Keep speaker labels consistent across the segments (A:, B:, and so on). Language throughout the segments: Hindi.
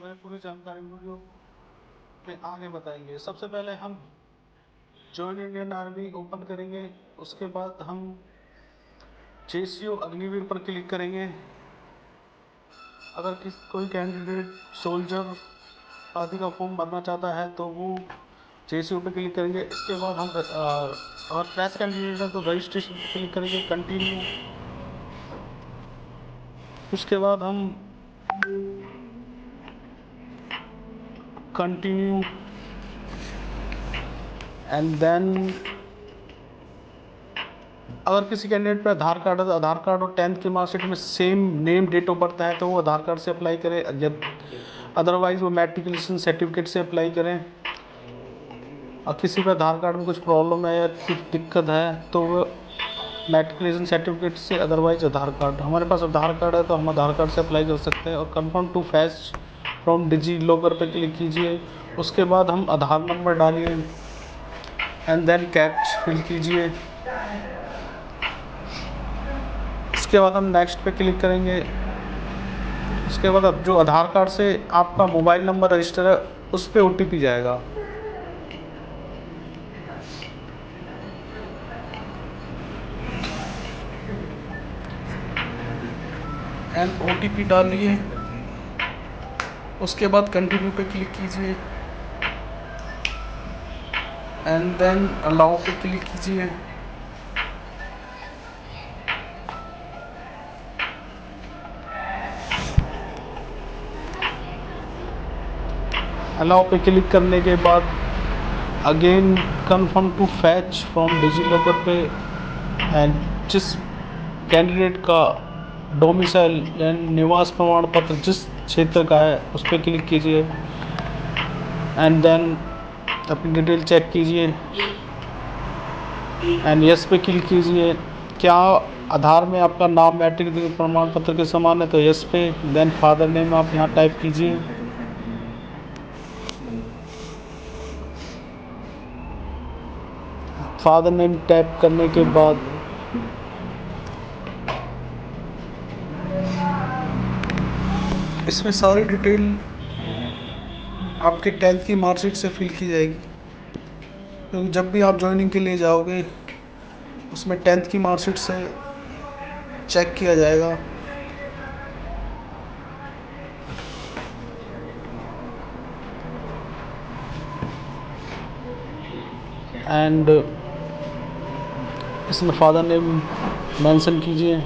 A: में पूरी जानकारी वीडियो में आगे बताएंगे। सबसे पहले हम जॉइन इंडियन आर्मी ओपन करेंगे, उसके बाद हम जेसीओ अग्निवीर पर क्लिक करेंगे। अगर कोई कैंडिडेट सोल्जर आदि का फॉर्म भरना चाहता है तो वो जेसीओ पे क्लिक करेंगे। इसके बाद हम और फ्रेश कैंडिडेट है तो रजिस्ट्रेशन पे क्लिक करेंगे, कंटिन्यू। उसके बाद हम कंटिन्यू एंड देन अगर किसी कैंडिडेट पर आधार कार्ड है तो आधार कार्ड और 10th की मार्कशीट में same name date of birth है तो वो आधार कार्ड से अप्लाई करें, जब अदरवाइज वो मैट्रिकुलेशन सर्टिफिकेट से अप्लाई करें। और किसी पर आधार कार्ड में कुछ प्रॉब्लम है या कुछ दिक्कत है तो वो मैट्रिकुलेशन सर्टिफिकेट से, अदरवाइज आधार कार्ड। हमारे पास आधार कार्ड है तो हम आधार कार्ड से अप्लाई कर सकते हैं। और confirm to fetch from DigiLocker पर क्लिक कीजिए। उसके बाद हम आधार नंबर डालिए एंड देन कैप्च फिल कीजिए। उसके बाद हम नेक्स्ट पे क्लिक करेंगे। उसके बाद अब जो आधार कार्ड से आपका मोबाइल नंबर रजिस्टर है उस पर OTP जाएगा। एंड OTP डालिए। उसके बाद कंटिन्यू पे क्लिक कीजिए एंड देन अलाउ पे क्लिक कीजिए। अलाउ पे क्लिक करने के बाद again confirm to fetch from DigiLocker पे एंड जिस कैंडिडेट का डोमिसाइल यानी निवास प्रमाण पत्र जिस क्षेत्र का है उस पर क्लिक कीजिए एंड देन अपनी डिटेल चेक कीजिए एंड यस पे क्लिक कीजिए। क्या आधार में आपका नाम मैट्रिक प्रमाण पत्र के समान है तो यस पे। देन फादर नेम आप यहाँ टाइप कीजिए। फादर नेम टाइप करने के बाद इसमें सारी डिटेल आपके 10th की मार्कशीट से फिल की जाएगी, क्योंकि जब भी आप ज्वाइनिंग के लिए जाओगे उसमें 10th की मार्कशीट से चेक किया जाएगा। एंड इसमें फादर नेम मेंशन कीजिए।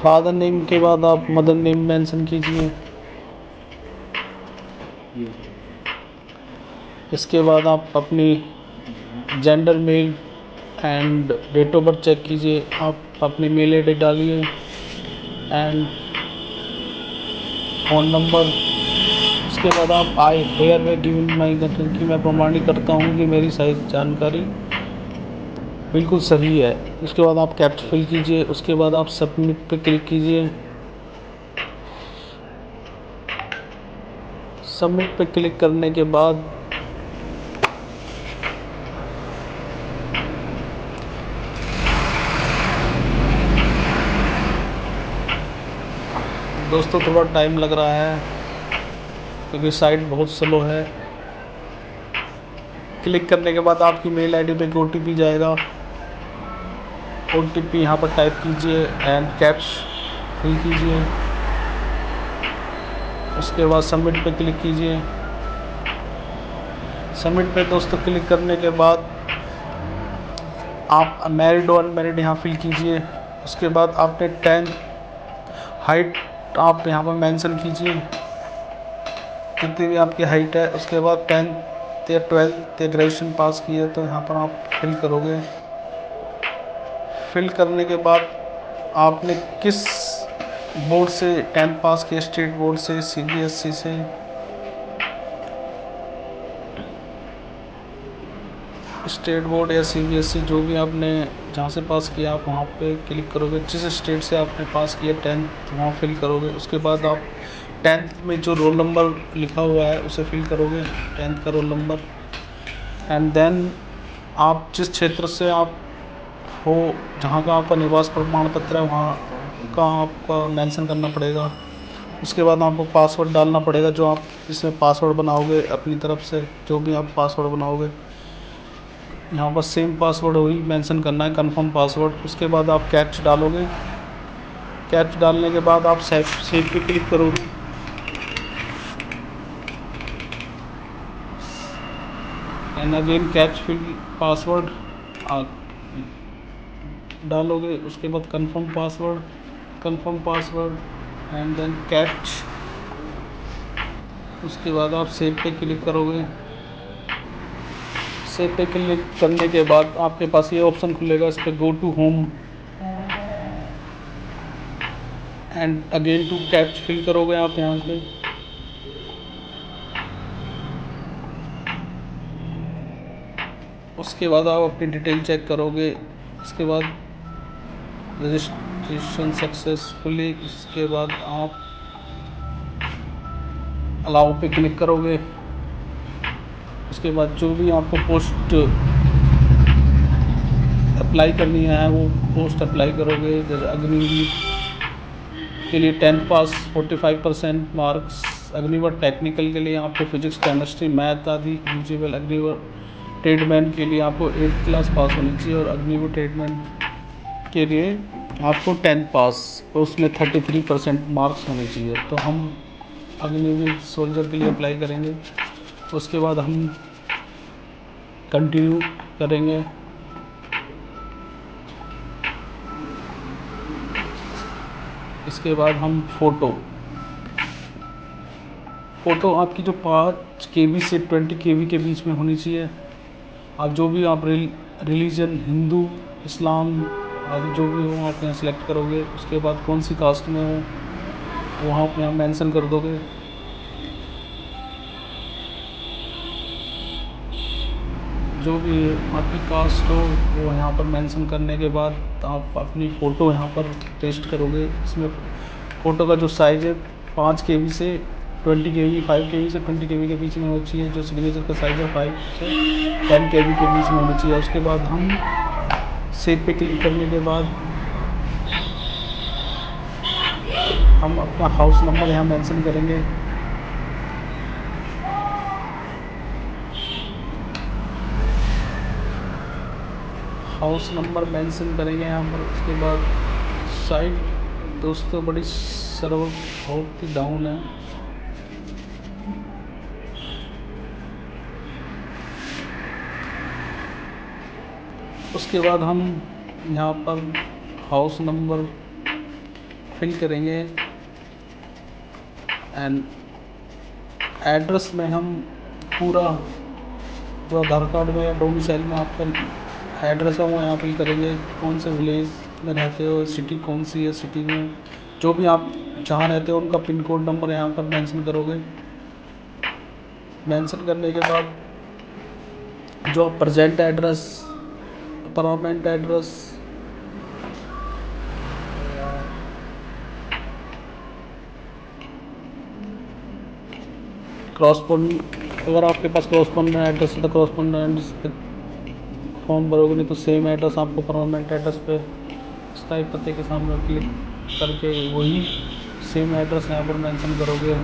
A: फादर नेम के बाद आप मदर नेम मेंशन कीजिए। इसके बाद आप अपनी gender male and date of birth check कीजिए। आप अपनी मेल आई डी डालिए एंड फ़ोन नंबर। उसके बाद आप आई हेयर वे गिवन माई कि मैं प्रमाणित करता हूँ कि मेरी सही जानकारी बिल्कुल सही है। उसके बाद आप कैप्चा फिल कीजिए। उसके बाद आप सबमिट पे क्लिक कीजिए। सबमिट पे क्लिक करने के बाद दोस्तों थोड़ा टाइम लग रहा है क्योंकि साइट बहुत स्लो है। क्लिक करने के बाद आपकी मेल आईडी पे OTP जाएगा। OTP यहाँ पर टाइप कीजिए एंड कैप्च फिल कीजिए। उसके बाद सबमिट पे क्लिक कीजिए। सबमिट पे दोस्तों क्लिक करने के बाद आप मैरिड और अनमैरिड यहाँ फिल कीजिए। उसके बाद आपने 10th हाइट आप यहाँ पर मेंशन कीजिए कितनी भी आपकी हाइट है। उसके बाद 10th या 12th या ग्रेजुएशन पास की है तो यहाँ पर आप फिल करोगे। फिल करने के बाद आपने किस बोर्ड से 10th पास किया, स्टेट बोर्ड से, CBSE से, स्टेट बोर्ड या CBSE जो भी आपने जहाँ से पास किया आप वहाँ पे क्लिक करोगे। जिस स्टेट से आपने पास किया 10th वहाँ फिल करोगे। उसके बाद आप 10th में जो रोल नंबर लिखा हुआ है उसे फिल करोगे, 10th का रोल नंबर। एंड देन आप जिस क्षेत्र से आप हो, जहाँ का आपका निवास प्रमाण पत्र है, वहाँ का आपका मेंशन करना पड़ेगा। उसके बाद आपको पासवर्ड डालना पड़ेगा, जो आप इसमें पासवर्ड बनाओगे अपनी तरफ से, जो भी आप पासवर्ड बनाओगे यहाँ पर सेम पासवर्ड वही मेंशन करना है, कंफर्म पासवर्ड। उसके बाद आप कैप्च डालोगे, कैप्च डालने के बाद आप सेव पे क्लिक करोगे। एंड अगेन कैप्च फिल पासवर्ड डालोगे। उसके बाद कंफर्म पासवर्ड एंड देन कैप्च। उसके बाद आप सेव पे क्लिक करोगे। सेव पे क्लिक करने के बाद आपके पास ये ऑप्शन खुलेगा, इस पर go to home and again to captcha fill करोगे आप यहाँ पे। उसके बाद आप अपनी डिटेल चेक करोगे। उसके बाद रजिस्ट्रेशन सक्सेसफुली। इसके बाद आप अलाउ पे क्लिक करोगे। उसके बाद जो भी आपको पोस्ट अप्लाई करनी है वो पोस्ट अप्लाई करोगे। जैसे अग्निवीर के लिए 10th पास 45% मार्क्स, अग्निवीर टेक्निकल के लिए आपको फिजिक्स केमिस्ट्री मैथ आदि यूजेबल, अग्निवीर ट्रेडमैन के लिए आपको 8th क्लास पास होनी चाहिए, और अग्निवीर ट्रेडमैन के लिए आपको 10th पास, तो उसमें 33% मार्क्स होने चाहिए। तो हम अग्निवीर सोल्जर के लिए अप्लाई करेंगे। उसके बाद हम कंटिन्यू करेंगे। इसके बाद हम फ़ोटो आपकी जो 5 KB से 20 KB के बीच में होनी चाहिए। आप जो भी आप रिलीजन हिंदू, इस्लाम आदि जो भी हो आप यहाँ सेलेक्ट करोगे। उसके बाद कौन सी कास्ट में हो वहाँ आप यहाँ मेंशन कर दोगे। जो भी आपकी कास्ट हो वो यहाँ पर मेंशन करने के बाद आप अपनी फ़ोटो यहाँ पर पेस्ट करोगे। इसमें फ़ोटो का जो साइज़ है 5 KB से 20 KB, 5 KB से 20 KB के बीच में होनी चाहिए। जो सिग्नेचर का साइज़ है 5 से 10 KB के बीच में होना चाहिए। उसके बाद हम सेव पे क्लिक करने के बाद हम अपना हाउस नंबर यहाँ मेंशन करेंगे। हाउस नंबर मेंशन करेंगे यहाँ पर। उसके बाद साइट दोस्तों बड़ी सर्वर बहुत ही डाउन है। उसके बाद हम यहाँ पर हाउस नंबर फिल करेंगे एंड एड्रेस में हम पूरा जो आधार कार्ड में या डोमिसाइल में आपका एड्रेस है वो यहाँ फिल करेंगे। कौन से विलेज में रहते हो, सिटी कौन सी है, सिटी में जो भी आप जहाँ रहते हो उनका पिन कोड नंबर यहाँ पर मेंशन करोगे। मेंशन करने के बाद जो प्रेजेंट एड्रेस, परमानेंट एड्रेस, क्रॉसपोंड, अगर आपके पास क्रॉसपोंडेंट एड्रेस है तो क्रॉसपोंडेंट पे फॉर्म भरोगे, नहीं तो सेम एड्रेस आपको परमानेंट एड्रेस पे स्थायी पते के सामने क्लिक करके वही सेम एड्रेस यहाँ पर मेंशन करोगे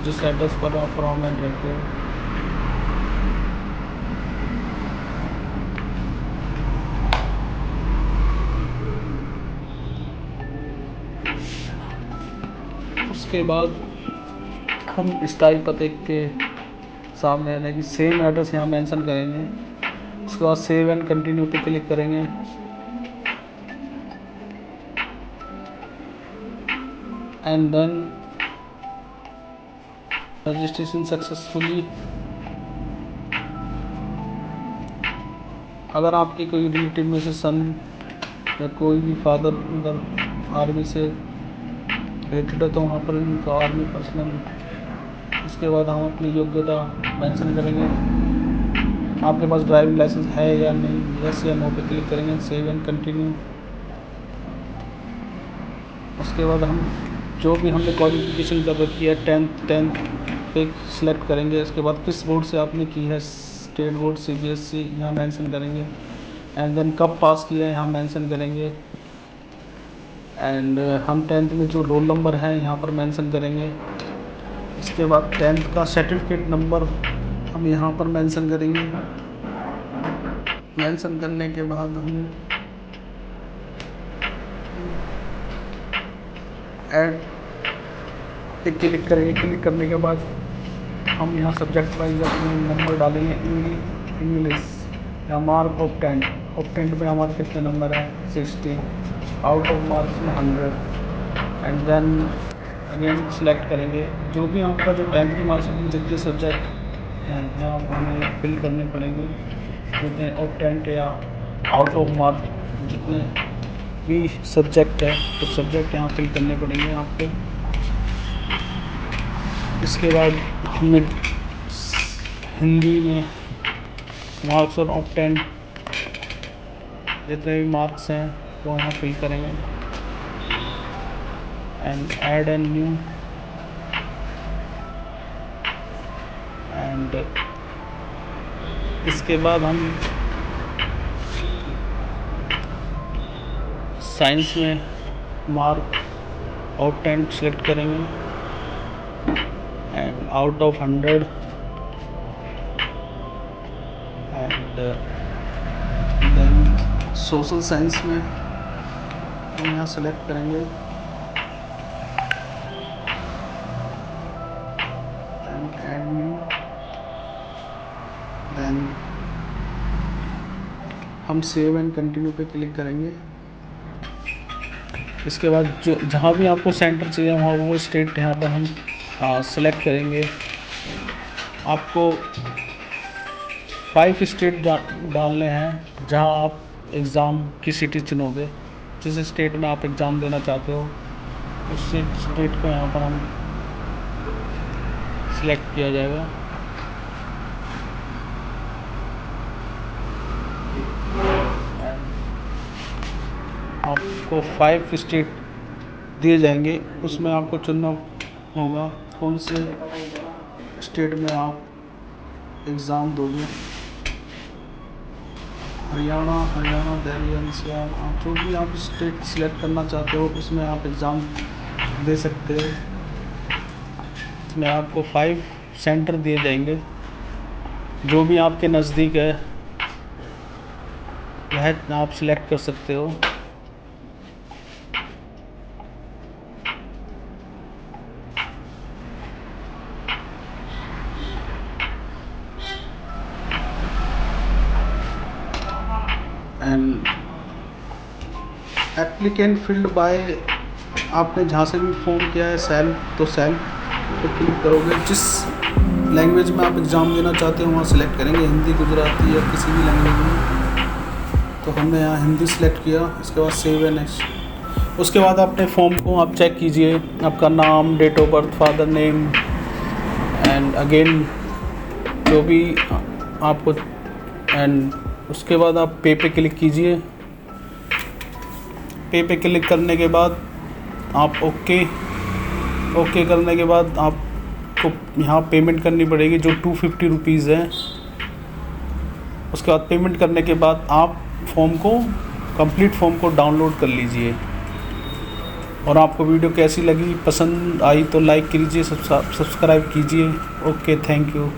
A: जिस एड्रेस पर आप परमानेंट रहते हो। उसके बाद हम स्थायी पते के सामने यानी कि सेम एड्रेस यहाँ मेंशन करेंगे। उसके बाद सेव एंड कंटिन्यू पे क्लिक करेंगे। And then registration successfully. अगर आपके कोई रिलेटिव में से सन या कोई भी फादर अगर आर्मी से रिलेटेड है तो वहाँ पर इनका आर्मी पर्सनल। उसके बाद हम अपनी योग्यता मेंशन करेंगे, आपके पास ड्राइविंग लाइसेंस है या नहीं, यस या नो पे क्लिक करेंगे। Save and continue. उसके बाद हम जो भी हमने क्वालिफिकेशन कर रखी है 10th पे सिलेक्ट करेंगे। इसके बाद किस बोर्ड से आपने की है, स्टेट बोर्ड, CBSE यहाँ मेंशन करेंगे। एंड देन कब पास किया है यहाँ मेंशन करेंगे। एंड हम 10th में जो रोल नंबर है यहाँ पर मेंशन करेंगे। इसके बाद 10th का सर्टिफिकेट नंबर हम यहाँ पर मेंशन करेंगे। मेंशन करने के बाद हम ऐड पे क्लिक करेंगे। क्लिक करने के बाद हम यहाँ सब्जेक्ट वाइज अपने नंबर डालेंगे। इंग्लिश या मार्क ऑफ 10 में हमारे कितने नंबर है, 60, आउट ऑफ मार्क्स में 100। एंड देन अगेन सिलेक्ट करेंगे जो भी आपका जो 10th की मार्क्स में जितने सब्जेक्ट हैं यहाँ हमें फिल करने पड़ेंगे, जितने ऑफ 10 या आउट ऑफ मार्क जितने भी सब्जेक्ट है तो सब्जेक्ट यहाँ फिल करने पड़ेंगे आपको। इसके बाद हमें हिंदी में मार्क्स और ऑफ 10 जितने भी मार्क्स हैं वो यहाँ फिल करेंगे। And add and new and इसके बाद हम साइंस में मार्क ऑफ 10 सेलेक्ट करेंगे and out of 100 and then social science में हम यहाँ सेलेक्ट करेंगे एंड ऐड न्यू। देन हम सेव एंड कंटिन्यू पे क्लिक करेंगे। इसके बाद जो जहाँ भी आपको सेंटर चाहिए वहाँ वो स्टेट यहाँ पर हम सेलेक्ट करेंगे। आपको 5 स्टेट डालने हैं जहाँ आप एग्ज़ाम की सिटी चुनोगे। जिस स्टेट में आप एग्ज़ाम देना चाहते हो उस स्टेट को यहाँ पर हम सिलेक्ट किया जाएगा। आपको 5 स्टेट दिए जाएंगे, उसमें आपको चुनना होगा कौन से स्टेट में आप एग्ज़ाम दोगे। हरियाणा, दिल्ली, NCR, आप जो भी आप स्टेट सिलेक्ट करना चाहते हो उसमें आप एग्ज़ाम दे सकते हो। इसमें आपको 5 सेंटर दिए जाएंगे, जो भी आपके नज़दीक है वह आप सिलेक्ट कर सकते हो। एंड एप्लीकेंट फील्ड बाय, आपने जहाँ से भी फ़ोन किया है सेल्फ, तो सेल्फ पे क्लिक करोगे। जिस लैंग्वेज में आप एग्ज़ाम देना चाहते हो वहाँ सेलेक्ट करेंगे, हिंदी, गुजराती या किसी भी लैंग्वेज में। तो हमने यहाँ हिंदी सेलेक्ट किया। इसके बाद सेव एंड नेक्स्ट। उसके बाद अपने फॉर्म को आप चेक कीजिए, आपका नाम, date of birth, father name and again जो भी आपको। एंड उसके बाद आप पे क्लिक कीजिए। पे क्लिक करने के बाद आप ओके करने के बाद आपको यहाँ पेमेंट करनी पड़ेगी जो 250 रुपीज़ है। उसके बाद पेमेंट करने के बाद आप कंप्लीट फॉर्म को डाउनलोड कर लीजिए। और आपको वीडियो कैसी लगी, पसंद आई तो लाइक कीजिए, सब्सक्राइब कीजिए। Okay, thank you.